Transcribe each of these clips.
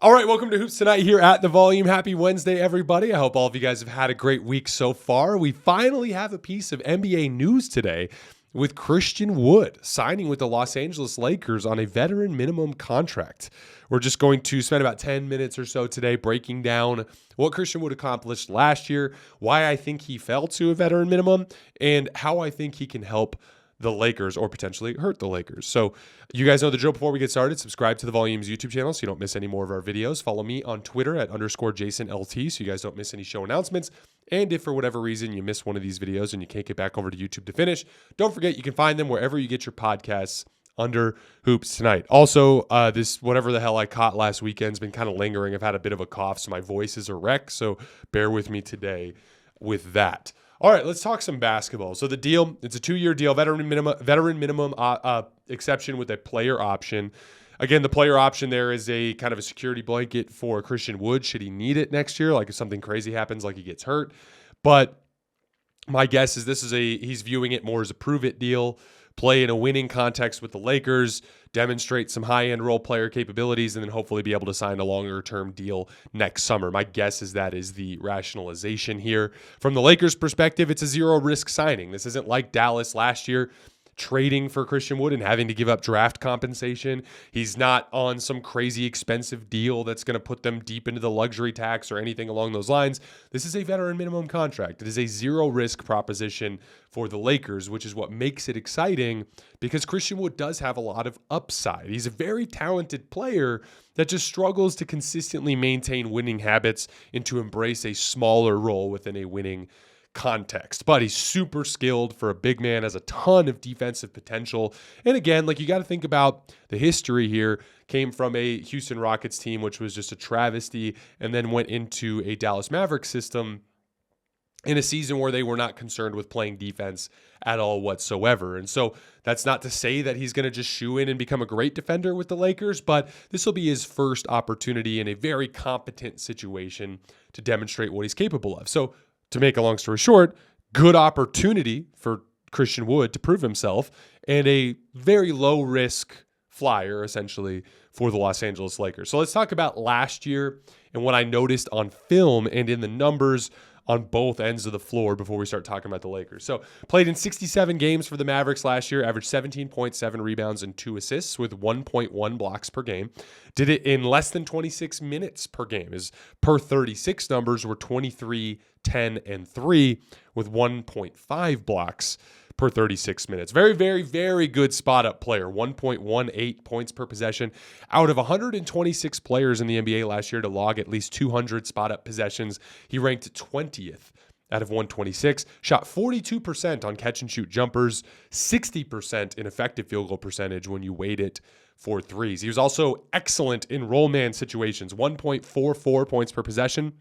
All right, welcome to Hoops Tonight here at The Volume. Happy Wednesday, everybody. I hope all of you guys have had a great week so far. We finally have a piece of NBA news today with Christian Wood signing with the Los Angeles Lakers on a veteran minimum contract. We're just going to spend about 10 minutes or so today breaking down what Christian Wood accomplished last year, why I think he fell to a veteran minimum, and how I think he can help the Lakers or potentially hurt the Lakers. So you guys know the drill. Before we get started, subscribe to the Volume's YouTube channel so you don't miss any more of our videos. Follow me on Twitter at _JasonLT so you guys don't miss any show announcements. And if for whatever reason you miss one of these videos and you can't get back over to YouTube to finish, don't forget you can find them wherever you get your podcasts under Hoops Tonight. Also, this whatever the hell I caught last weekend's been kind of lingering. I've had a bit of a cough, so my voice is a wreck. So bear with me today with that. All right, let's talk some basketball. So the deal, it's a 2-year deal, veteran minimum exception with a player option. Again, the player option there is a kind of a security blanket for Christian Wood should he need it next year, like if something crazy happens, like he gets hurt. But my guess is he's viewing it more as a prove-it deal, play in a winning context with the Lakers, demonstrate some high-end role player capabilities, and then hopefully be able to sign a longer-term deal next summer. My guess is that is the rationalization here. From the Lakers' perspective, it's a zero-risk signing. This isn't like Dallas last year, trading for Christian Wood and having to give up draft compensation. He's not on some crazy expensive deal that's going to put them deep into the luxury tax or anything along those lines. This is a veteran minimum contract. It is a zero risk proposition for the Lakers, which is what makes it exciting because Christian Wood does have a lot of upside. He's a very talented player that just struggles to consistently maintain winning habits and to embrace a smaller role within a winning context. But he's super skilled for a big man, has a ton of defensive potential. And again, like you got to think about the history here. Came from a Houston Rockets team, which was just a travesty, and then went into a Dallas Mavericks system in a season where they were not concerned with playing defense at all whatsoever. And so that's not to say that he's going to just shoe in and become a great defender with the Lakers, but this will be his first opportunity in a very competent situation to demonstrate what he's capable of. So to make a long story short, good opportunity for Christian Wood to prove himself and a very low risk flyer essentially for the Los Angeles Lakers. So let's talk about last year and what I noticed on film and in the numbers on both ends of the floor before we start talking about the Lakers. So played in 67 games for the Mavericks last year, averaged 17.7 rebounds and 2 assists with 1.1 blocks per game. Did it in less than 26 minutes per game. His per 36 numbers were 23, 10, and 3 with 1.5 blocks per 36 minutes. Very, very, very good spot-up player. 1.18 points per possession. Out of 126 players in the NBA last year to log at least 200 spot-up possessions, he ranked 20th out of 126. Shot 42% on catch-and-shoot jumpers, 60% in effective field goal percentage when you weight it for threes. He was also excellent in roll man situations, 1.44 points per possession.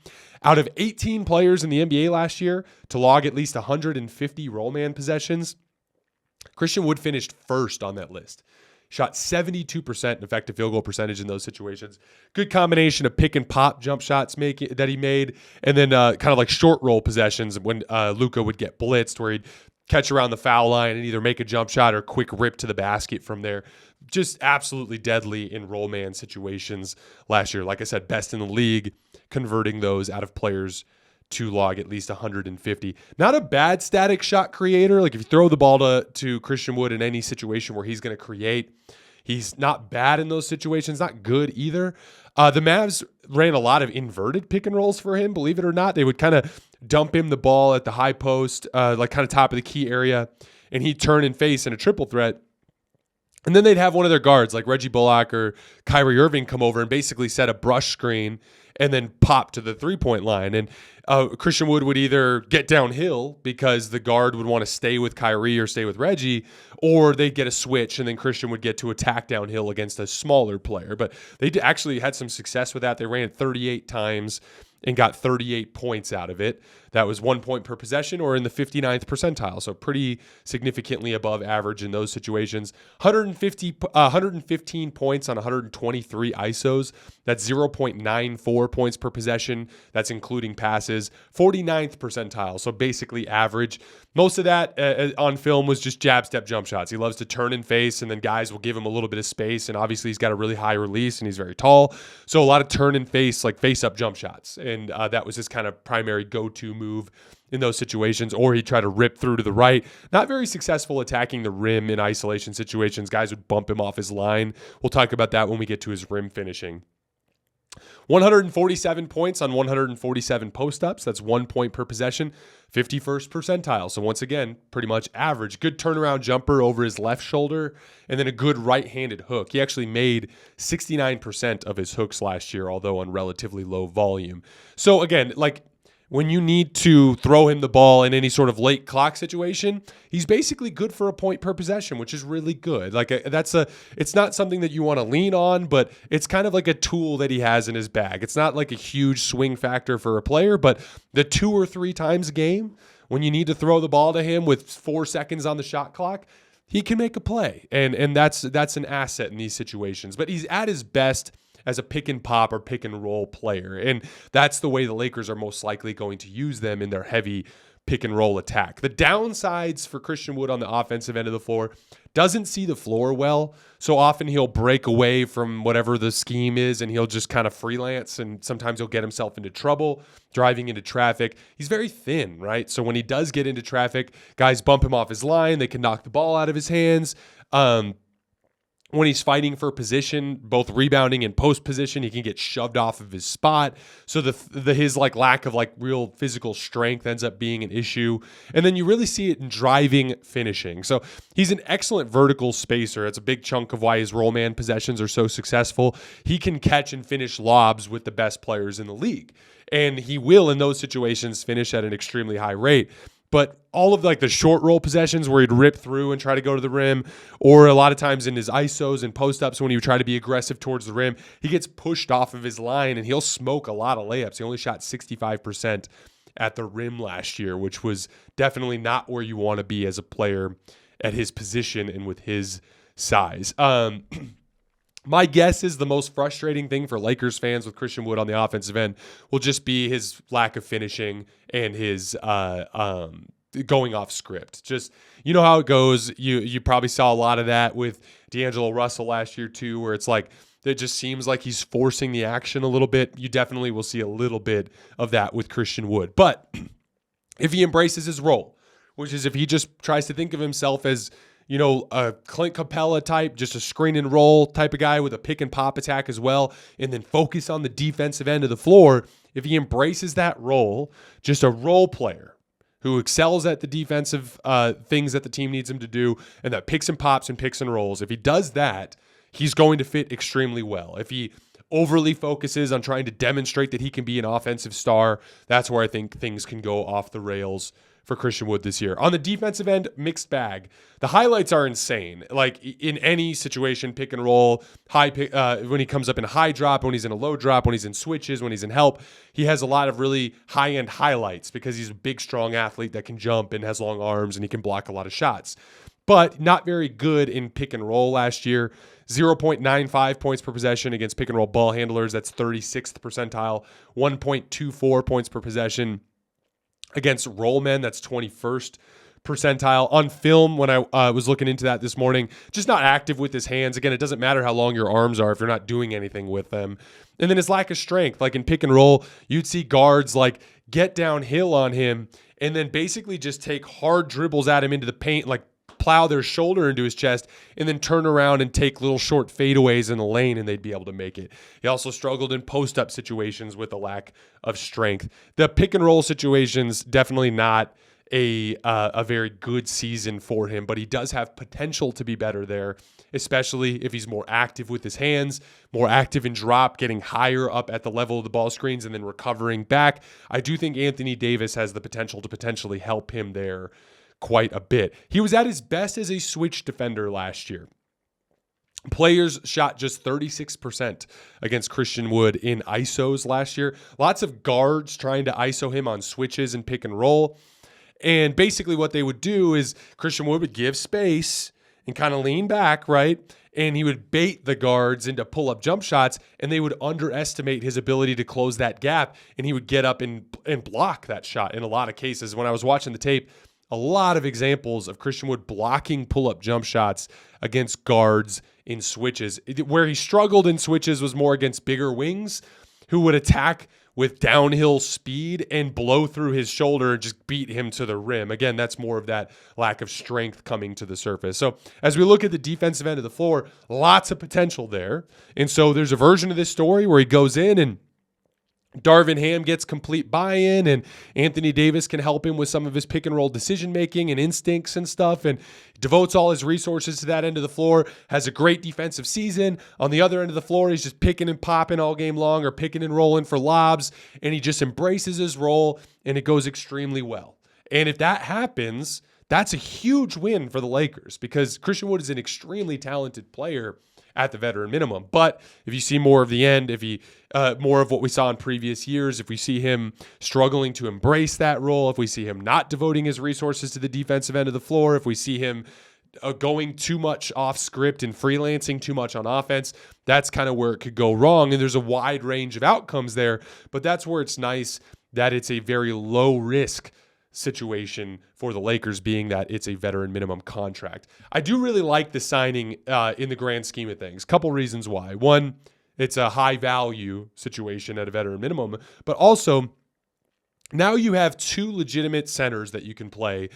Out of 18 players in the NBA last year to log at least 150 roll man possessions, Christian Wood finished first on that list. Shot 72% in effective field goal percentage in those situations. Good combination of pick and pop jump shots that he made, and then kind of like short roll possessions when Luka would get blitzed, where he'd catch around the foul line and either make a jump shot or quick rip to the basket from there. Just absolutely deadly in roll man situations last year. Like I said, best in the league, converting those out of players to log at least 150. Not a bad static shot creator. Like if you throw the ball to Christian Wood in any situation where he's going to create, he's not bad in those situations, not good either. The Mavs ran a lot of inverted pick and rolls for him, believe it or not. They would kind of dump him the ball at the high post, like kind of top of the key area, and he'd turn and face in a triple threat. And then they'd have one of their guards like Reggie Bullock or Kyrie Irving come over and basically set a brush screen and then pop to the three-point line. And Christian Wood would either get downhill because the guard would want to stay with Kyrie or stay with Reggie, or they'd get a switch and then Christian would get to attack downhill against a smaller player. But they actually had some success with that. They ran it 38 times and got 38 points out of it. That was 1 point per possession or in the 59th percentile. So pretty significantly above average in those situations. 115 points on 123 ISOs. That's 0.94 points per possession. That's including passes. 49th percentile. So basically average. Most of that on film was just jab step jump shots. He loves to turn and face, and then guys will give him a little bit of space. And obviously he's got a really high release and he's very tall. So a lot of turn and face, like face up jump shots. And that was his kind of primary go-to move in those situations. Or he'd try to rip through to the right. Not very successful attacking the rim in isolation situations. Guys would bump him off his line. We'll talk about that when we get to his rim finishing. 147 points on 147 post-ups. That's 1 point per possession. 51st percentile. So once again, pretty much average. Good turnaround jumper over his left shoulder, and then a good right-handed hook. He actually made 69% of his hooks last year, although on relatively low volume. So again, like when you need to throw him the ball in any sort of late clock situation, he's basically good for a point per possession, which is really good. Like it's not something that you want to lean on, but it's kind of like a tool that he has in his bag. It's not like a huge swing factor for a player, but the 2 or 3 times a game when you need to throw the ball to him with 4 seconds on the shot clock, he can make a play. And that's an asset in these situations. But he's at his best as a pick and pop or pick and roll player. And that's the way the Lakers are most likely going to use them in their heavy pick and roll attack. The downsides for Christian Wood on the offensive end of the floor, doesn't see the floor well. So often he'll break away from whatever the scheme is and he'll just kind of freelance, and sometimes he'll get himself into trouble driving into traffic. He's very thin, right? So when he does get into traffic, guys bump him off his line. They can knock the ball out of his hands. When he's fighting for position, both rebounding and post position, he can get shoved off of his spot. So his like lack of like real physical strength ends up being an issue. And then you really see it in driving finishing. So he's an excellent vertical spacer. It's a big chunk of why his roll man possessions are so successful. He can catch and finish lobs with the best players in the league. And he will, in those situations, finish at an extremely high rate. But all of like the short roll possessions where he'd rip through and try to go to the rim, or a lot of times in his ISOs and post-ups when he would try to be aggressive towards the rim, he gets pushed off of his line and he'll smoke a lot of layups. He only shot 65% at the rim last year, which was definitely not where you want to be as a player at his position and with his size. My guess is the most frustrating thing for Lakers fans with Christian Wood on the offensive end will just be his lack of finishing and his going off script. Just, you know how it goes. You probably saw a lot of that with D'Angelo Russell last year too, where it's like it just seems like he's forcing the action a little bit. You definitely will see a little bit of that with Christian Wood. But if he embraces his role, which is if he just tries to think of himself as, you know, a Clint Capella type, just a screen and roll type of guy with a pick and pop attack as well, and then focus on the defensive end of the floor. If he embraces that role, just a role player who excels at the defensive things that the team needs him to do, and that picks and pops and picks and rolls, if he does that, he's going to fit extremely well. If he overly focuses on trying to demonstrate that he can be an offensive star, that's where I think things can go off the rails for Christian Wood this year. On the defensive end, mixed bag. The highlights are insane. Like in any situation, pick and roll, high pick, when he comes up in a high drop, when he's in a low drop, when he's in switches, when he's in help, he has a lot of really high-end highlights because he's a big, strong athlete that can jump and has long arms and he can block a lot of shots. But not very good in pick and roll last year. 0.95 points per possession against pick and roll ball handlers. That's 36th percentile. 1.24 points per possession against roll men, that's 21st percentile. On film, when I was looking into that this morning, just not active with his hands. Again, it doesn't matter how long your arms are if you're not doing anything with them. And then his lack of strength, like in pick and roll, you'd see guards like get downhill on him and then basically just take hard dribbles at him into the paint, like plow their shoulder into his chest and then turn around and take little short fadeaways in the lane and they'd be able to make it. He also struggled in post-up situations with a lack of strength. The pick and roll situations, definitely not a very good season for him, but he does have potential to be better there, especially if he's more active with his hands, more active in drop, getting higher up at the level of the ball screens and then recovering back. I do think Anthony Davis has the potential to potentially help him there quite a bit. He was at his best as a switch defender last year. Players shot just 36% against Christian Wood in ISOs last year. Lots of guards trying to ISO him on switches and pick and roll. And basically what they would do is Christian Wood would give space and kind of lean back, right? And he would bait the guards into pull-up jump shots, and they would underestimate his ability to close that gap, and he would get up and block that shot in a lot of cases. When I was watching the tape, a lot of examples of Christian Wood blocking pull-up jump shots against guards in switches. Where he struggled in switches was more against bigger wings who would attack with downhill speed and blow through his shoulder and just beat him to the rim. Again, that's more of that lack of strength coming to the surface. So as we look at the defensive end of the floor, lots of potential there. And so there's a version of this story where he goes in and Darvin Ham gets complete buy-in, and Anthony Davis can help him with some of his pick and roll decision-making and instincts and stuff, and devotes all his resources to that end of the floor, has a great defensive season. On the other end of the floor, he's just picking and popping all game long or picking and rolling for lobs, and he just embraces his role, and it goes extremely well. And if that happens, that's a huge win for the Lakers because Christian Wood is an extremely talented player at the veteran minimum. But if you see more of the end, if he more of what we saw in previous years, if we see him struggling to embrace that role, if we see him not devoting his resources to the defensive end of the floor, if we see him going too much off script and freelancing too much on offense, that's kind of where it could go wrong. And there's a wide range of outcomes there, but that's where it's nice that it's a very low risk situation for the Lakers, being that it's a veteran minimum contract. I do really like the signing in the grand scheme of things. Couple reasons why. One, it's a high value situation at a veteran minimum, but also now you have two legitimate centers that you can play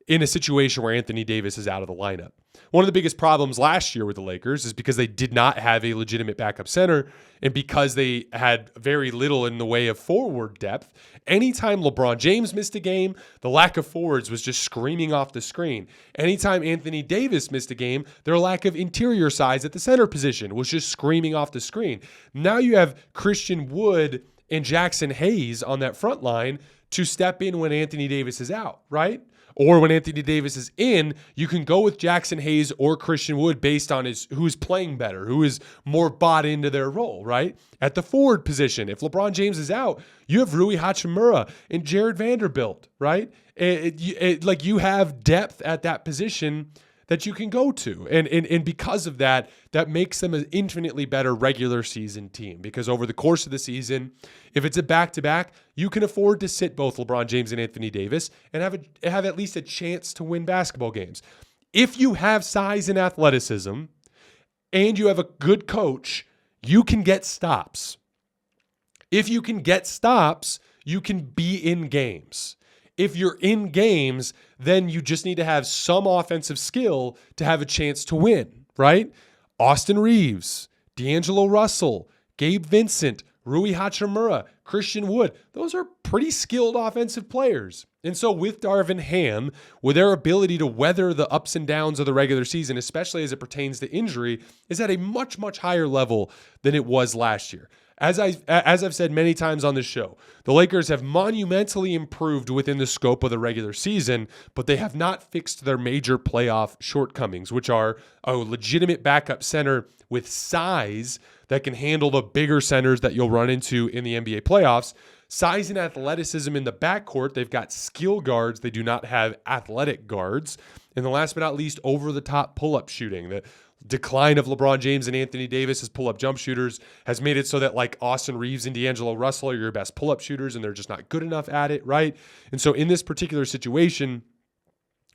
in a situation where Anthony Davis is out of the lineup. One of the biggest problems last year with the Lakers is because they did not have a legitimate backup center, and because they had very little in the way of forward depth. Anytime LeBron James missed a game, the lack of forwards was just screaming off the screen. Anytime Anthony Davis missed a game, their lack of interior size at the center position was just screaming off the screen. Now you have Christian Wood and Jackson Hayes on that front line to step in when Anthony Davis is out, right? Or when Anthony Davis is in, you can go with Jackson Hayes or Christian Wood based on who's playing better, who is more bought into their role, right? At the forward position, if LeBron James is out, you have Rui Hachimura and Jared Vanderbilt, right? Like you have depth at that position that you can go to. And because of that, that makes them an infinitely better regular season team, because over the course of the season, if it's a back-to-back, you can afford to sit both LeBron James and Anthony Davis and have at least a chance to win basketball games. If you have size and athleticism and you have a good coach, you can get stops. If you can get stops, you can be in games. If you're in games, then you just need to have some offensive skill to have a chance to win, right? Austin Reeves, D'Angelo Russell, Gabe Vincent, Rui Hachimura, Christian Wood, those are pretty skilled offensive players. And so with Darvin Ham, with their ability to weather the ups and downs of the regular season, especially as it pertains to injury, is at a much, much higher level than it was last year. As I've said many times on this show, the Lakers have monumentally improved within the scope of the regular season, but they have not fixed their major playoff shortcomings, which are a legitimate backup center with size that can handle the bigger centers that you'll run into in the NBA playoffs. Size and athleticism in the backcourt. They've got skill guards. They do not have athletic guards. And the last but not least, over-the-top pull-up shooting. The decline of LeBron James and Anthony Davis as pull-up jump shooters has made it so that like Austin Reeves and D'Angelo Russell are your best pull-up shooters, and they're just not good enough at it, right? And so in this particular situation,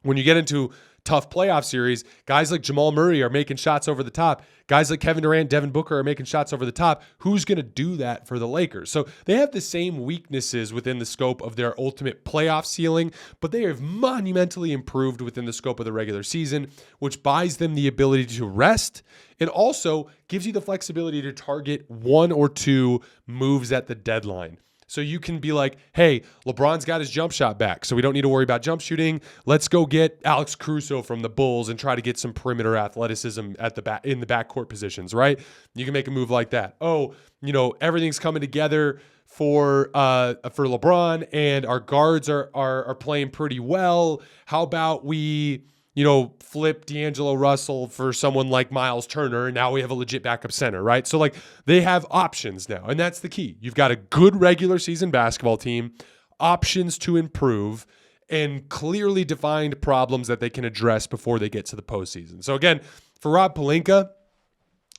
when you get into tough playoff series, guys like Jamal Murray are making shots over the top. Guys like Kevin Durant, Devin Booker are making shots over the top. Who's going to do that for the Lakers? So they have the same weaknesses within the scope of their ultimate playoff ceiling, but they have monumentally improved within the scope of the regular season, which buys them the ability to rest. It also gives you the flexibility to target one or two moves at the deadline. So you can be like, hey, LeBron's got his jump shot back, so we don't need to worry about jump shooting. Let's go get Alex Caruso from the Bulls and try to get some perimeter athleticism at the back in the backcourt positions, right? You can make a move like that. Oh, everything's coming together for LeBron, and our guards are playing pretty well. How about we flip D'Angelo Russell for someone like Miles Turner, and now we have a legit backup center, right? So like they have options now, and that's the key. You've got a good regular season basketball team, options to improve, and clearly defined problems that they can address before they get to the postseason. So again, for Rob Pelinka,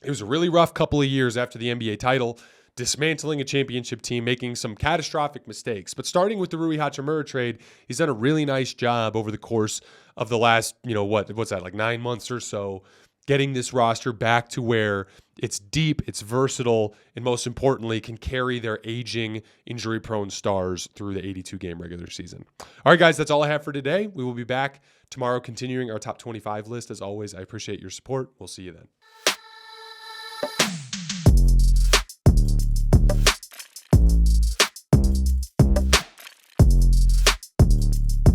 it was a really rough couple of years after the NBA title, dismantling a championship team, making some catastrophic mistakes. But starting with the Rui Hachimura trade, he's done a really nice job over the course of the last, what's that, like 9 months or so, getting this roster back to where it's deep, it's versatile, and most importantly, can carry their aging, injury-prone stars through the 82-game regular season. All right, guys, that's all I have for today. We will be back tomorrow continuing our top 25 list. As always, I appreciate your support. We'll see you then.